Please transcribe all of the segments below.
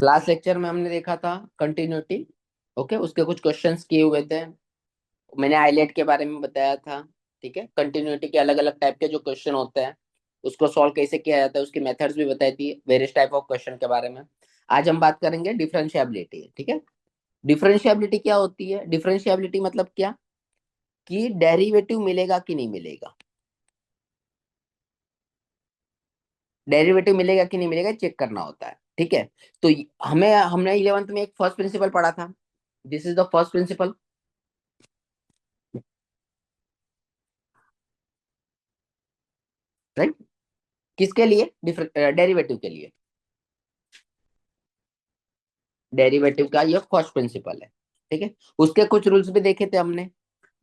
Last lecture में हमने देखा था कंटिन्यूटी। ओके, उसके कुछ क्वेश्चंस किए हुए थे। मैंने आइलेट के बारे में बताया था। ठीक है, कंटिन्यूटी के अलग अलग टाइप के जो क्वेश्चन होते हैं उसको सॉल्व कैसे किया जाता है उसकी मेथड्स भी बताई थी, वेरियस टाइप ऑफ क्वेश्चन के बारे में। आज हम बात करेंगे डिफरेंशिएबिलिटी। ठीक है, डिफरेंशिएबिलिटी क्या होती है? डिफरेंशिएबिलिटी मतलब क्या कि डेरिवेटिव मिलेगा कि नहीं मिलेगा, डेरिवेटिव मिलेगा कि नहीं मिलेगा चेक करना होता है। ठीक है, तो हमें हमने 11th में एक फर्स्ट प्रिंसिपल पढ़ा था। This is the first principle, right? किसके लिए? डेरिवेटिव के लिए। डेरिवेटिव का ये फर्स्ट प्रिंसिपल है। ठीक है, उसके कुछ रूल्स भी देखे थे हमने।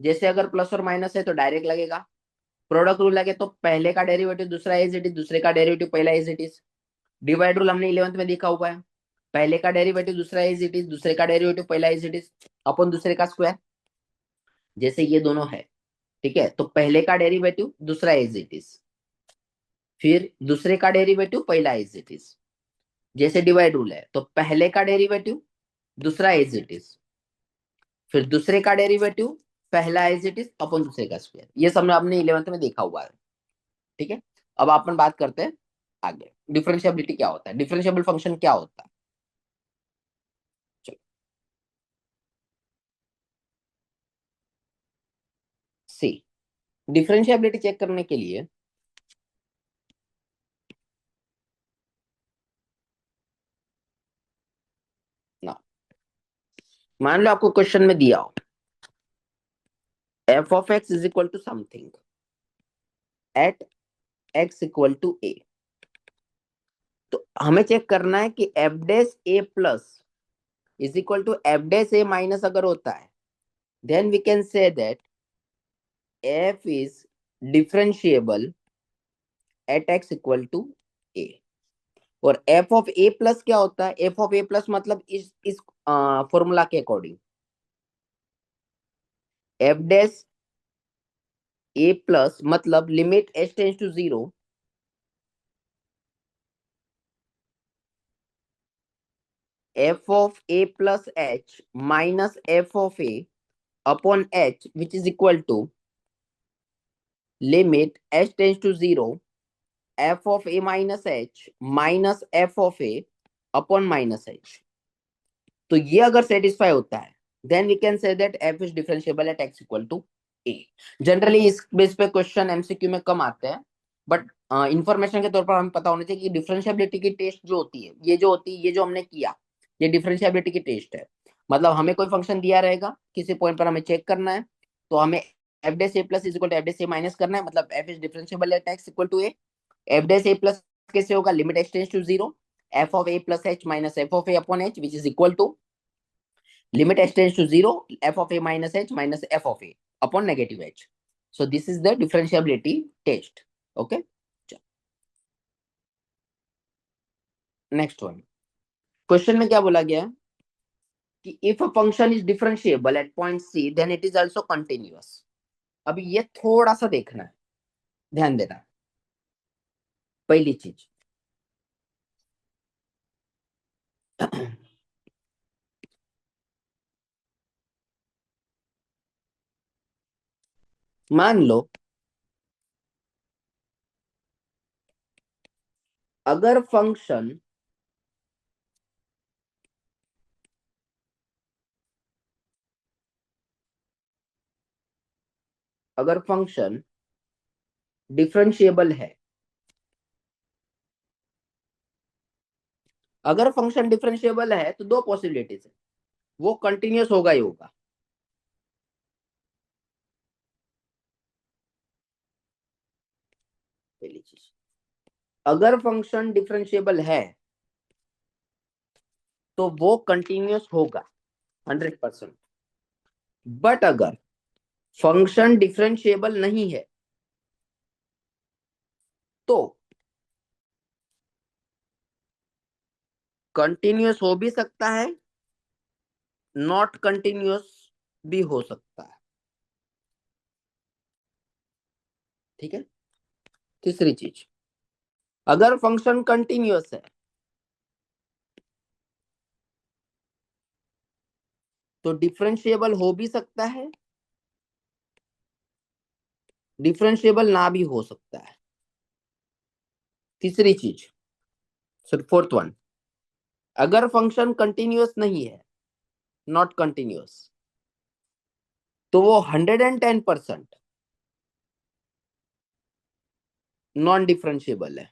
जैसे अगर प्लस और माइनस है तो डायरेक्ट लगेगा। प्रोडक्ट रूल लगे तो पहले का डेरिवेटिव दूसरा एज इट इज, दूसरे का डेरिवेटिव पहला as it is. Divide rule हमने 11th में देखा हुआ है। पहले का डेरिवेटिव दूसरा एज इट इज, दूसरे का डेरिवेटिव पहला एज इट इज अपन दूसरे का स्क्वायर। जैसे ये दोनों है, ठीक है, तो पहले का डेरिवेटिव दूसरा एज इट इज, फिर दूसरे का डेरिवेटिव पहला एज इट इज। जैसे डिवाइड रूल है तो पहले का डेरिवेटिव दूसरा एज इट इज, फिर दूसरे का डेरिवेटिव पहला एज इट इज अपन दूसरे का स्क्वायर। ये सब आपने 11th में देखा हुआ है। ठीक है, अब अपन बात करते हैं आगे डिफरेंशिएबिलिटी क्या होता है, डिफरेंशिएबल फंक्शन क्या होता है। चलो, सी, डिफरेंशिएबिलिटी चेक करने के लिए ना, मान लो आपको क्वेश्चन में दिया हो F of X is equal to something at x equal to A. तो हमें चेक करना है कि F dash A plus is equal to F dash A minus अगर होता है, then we can say that F is differentiable at x equal to A. और F of a plus क्या होता है? एफ ऑफ ए प्लस मतलब इस formula के अकॉर्डिंग एफ डैश ए प्लस मतलब limit h tends to zero, f of a plus h minus f of a upon h which is equal to limit h tends to zero f of a minus h minus f of a upon minus h. तो ये अगर satisfy होता है then we can say that F is differentiable at x equal to a. Generally इस base पे question MCQ में कम आते हैं, बट इंफॉर्मेशन के तौर पर हमें पता होना चाहिए कि डिफरेंशिएबिलिटी की टेस्ट जो होती है, ये जो होती है, ये जो हमने किया, ये डिफरेंशिएबिलिटी की टेस्ट है। मतलब हमें कोई फंक्शन दिया रहेगा, किसी पॉइंट पर हमें चेक करना है, तो हमें f dash A plus is equal to F dash A minus करना है, मतलब f is differentiable at x equal to a. F dash A plus कैसे होगा? Limit x tends to zero f of a plus h minus f of a upon h which is equal to limit h tends to 0 f of a minus f of a upon negative h. So this is the differentiability test. Okay, next one. Question में क्या बोला गया है कि if a function is differentiable at point c then it is also continuous. अभी ये थोड़ा सा देखना है, ध्यान देना। पहली चीज मान लो अगर फंक्शन अगर फंक्शन डिफरेंशिएबल है, अगर फंक्शन डिफरेंशिएबल है तो दो पॉसिबिलिटीज है, वो कंटिन्यूअस होगा ही होगा। पहली चीज, अगर फंक्शन डिफरेंशिएबल है तो वो कंटिन्यूअस होगा 100%। बट अगर फंक्शन डिफरेंशिएबल नहीं है तो कंटिन्यूअस हो भी सकता है, नॉट कंटिन्यूअस भी हो सकता है। ठीक है, तीसरी चीज, अगर फंक्शन कंटिन्यूअस है तो डिफरेंशिएबल हो भी सकता है, डिफरेंशिएबल ना भी हो सकता है। तीसरी चीज, सर फोर्थ वन, अगर फंक्शन कंटिन्यूअस नहीं है, नॉट कंटिन्यूअस, तो वो 110% नॉन डिफरेंशिएबल है।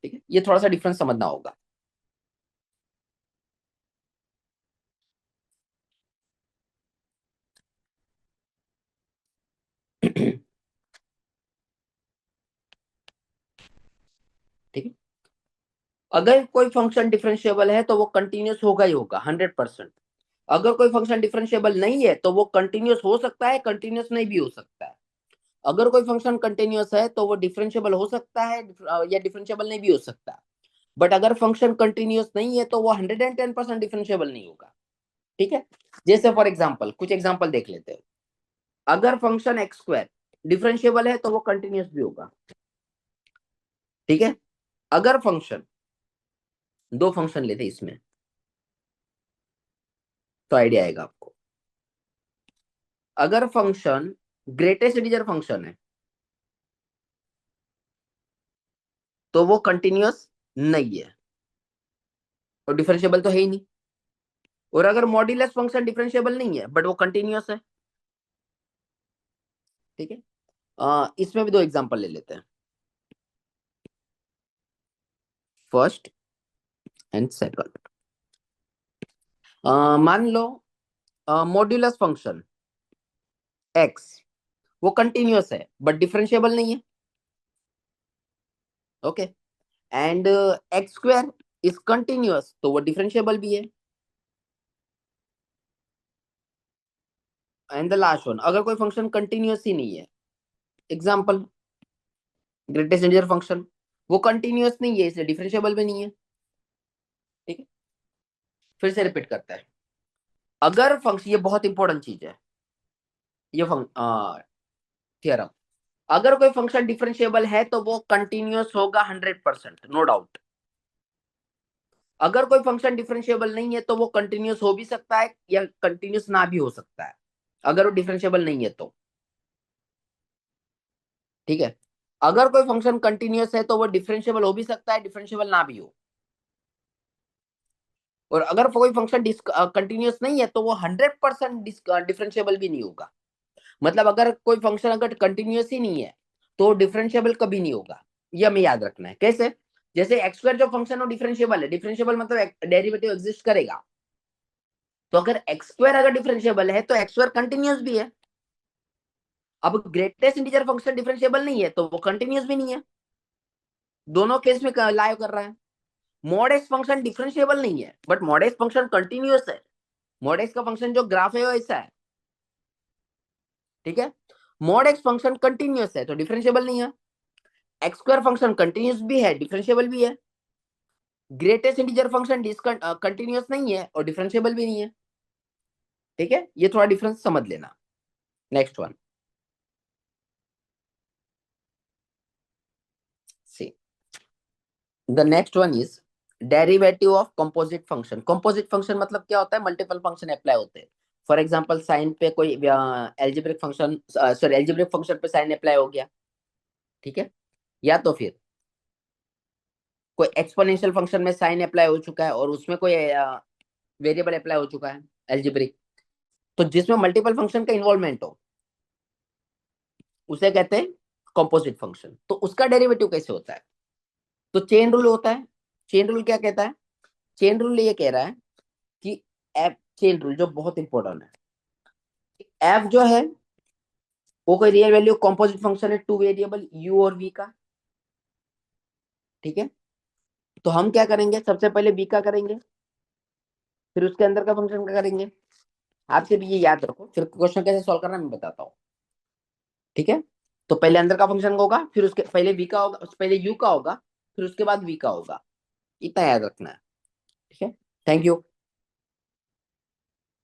ठीक है, ये थोड़ा सा डिफरेंस समझना होगा। ठीक है, अगर कोई फंक्शन डिफरेंशिएबल है तो वो कंटिन्यूअस होगा ही होगा 100%। अगर कोई फंक्शन डिफरेंशिएबल नहीं है तो वो कंटिन्यूअस हो सकता है, कंटिन्यूअस नहीं भी हो सकता है। अगर कोई फंक्शन कंटिन्यूअस है तो वो डिफरेंशिएबल हो सकता है या डिफरेंशिएबल नहीं भी हो सकता। बट अगर फंक्शन कंटिन्यूअस नहीं है तो वो 110% डिफरेंशिएबल नहीं होगा। ठीक है, जैसे फॉर एग्जाम्पल कुछ एग्जाम्पल देख लेते हैं। अगर फंक्शन एक्स स्क्वायर डिफरेंशिएबल है तो वो कंटिन्यूअस भी होगा। ठीक है, अगर फंक्शन, दो फंक्शन लेते इसमें तो आइडिया आएगा आपको। अगर फंक्शन ग्रेटेस्ट इंटीजर फंक्शन है तो वो कंटिन्यूअस नहीं है और डिफरेंशिएबल तो है ही नहीं। और अगर मॉड्यूलस फंक्शन डिफरेंशिएबल नहीं है बट वो कंटिन्यूअस है। ठीक है, इसमें भी दो एग्जांपल ले लेते हैं, फर्स्ट एंड सेकंड। मान लो मॉड्यूलस फंक्शन एक्स वो कंटिन्यूअस है बट डिफरेंशिएबल नहीं है। Okay, and x square is continuous तो वो डिफरेंशिएबल भी है। एंड द लास्ट वन, अगर कोई फंक्शन कंटिन्यूअस ही नहीं है, एग्जांपल ग्रेटेस्ट इंटीजर फंक्शन वो कंटिन्यूअस नहीं है इसलिए डिफरेंशिएबल भी नहीं है। ठीक है, फिर से रिपीट करता है। अगर फंक्शन, ये बहुत इंपॉर्टेंट चीज है, ये थ्योरम, अगर कोई फंक्शन डिफरेंशिएबल है तो वो कंटिन्यूअस होगा 100%, नो डाउट। अगर कोई फंक्शन डिफरेंशिएबल नहीं है तो वो कंटिन्यूअस हो भी सकता है या कंटिन्यूअस ना भी हो सकता है, अगर वो डिफरेंशिएबल नहीं है तो। ठीक है, अगर कोई फंक्शन कंटिन्यूअस है तो वो डिफरेंशिएबल हो भी सकता है, डिफरेंशिएबल ना भी हो। और अगर कोई फंक्शन कंटिन्यूअस नहीं है तो वो 100% डिफरेंशिएबल भी नहीं होगा। मतलब अगर कोई फंक्शन अगर कंटिन्यूअस ही नहीं है तो डिफरेंशिएबल कभी नहीं होगा। ये हमें याद रखना है। कैसे? जैसे एक्स स्क्वायर जो फंक्शन हो डिफरेंशिएबल है, डिफरेंशिएबल मतलब डेरिवेटिव एग्जिस्ट करेगा। तो अगर एक्स स्क्वायर अगर डिफरेंशिएबल है तो एक्स स्क्वायर कंटिन्यूअस भी है। अब ग्रेटेस्ट इंटीजर फंक्शन डिफरेंशिएबल नहीं है तो वो कंटिन्यूअस भी नहीं है। दोनों केस में लाइव कर रहा है। मॉड एक्स फंक्शन डिफरेंशिएबल नहीं है but mod x function continuous है। मॉड एक्स का फंक्शन जो ग्राफ है वो ऐसा है। ठीक है, मॉड एक्स फंक्शन कंटिन्यूअस है तो डिफरेंशिएबल नहीं है। एक्स स्क्वायर फंक्शन कंटिन्यूअस भी है, डिफरेंशिएबल भी है। ग्रेटेस्ट इंटीजर फंक्शन कंटिन्यूअस नहीं है और डिफरेंशिएबल भी नहीं है। ठीक है, ये थोड़ा डिफरेंस समझ लेना। Next one, see the next one is derivative of composite function. Composite function मतलब क्या होता है? मल्टीपल फंक्शन अप्लाई होते हैं। फॉर एग्जांपल साइन पे कोई algebraic function, sorry algebraic function पे साइन अप्लाई हो गया। ठीक है, या तो फिर कोई एक्सपोनेंशियल फंक्शन में साइन अप्लाई हो चुका है और उसमें कोई वेरिएबल अप्लाई हो चुका है एल्जेब्रिक। तो जिसमें मल्टीपल फंक्शन का इन्वॉल्वमेंट हो उसे कहते हैं कंपोजिट फंक्शन। तो उसका डेरिवेटिव कैसे होता है? तो चेन रूल होता है। चेन रूल क्या कहता है? चेन रूल ये कह रहा है कि एफ, चेन रूल जो बहुत इंपॉर्टेंट है, एफ जो है वो कोई रियल वैल्यू कंपोजिट फंक्शन है, टू वेरिएबल यू और वी का। ठीक है, तो हम क्या करेंगे? सबसे पहले वी का करेंगे, फिर उसके अंदर का फंक्शन का करेंगे। आपसे भी ये याद रखो, फिर क्वेश्चन कैसे सॉल्व करना मैं बताता हूँ। ठीक है, तो पहले अंदर का फंक्शन होगा, फिर उसके पहले वी का होगा, पहले यू का होगा, फिर उसके बाद वी का होगा। इतना याद रखना है। ठीक है, थैंक यू।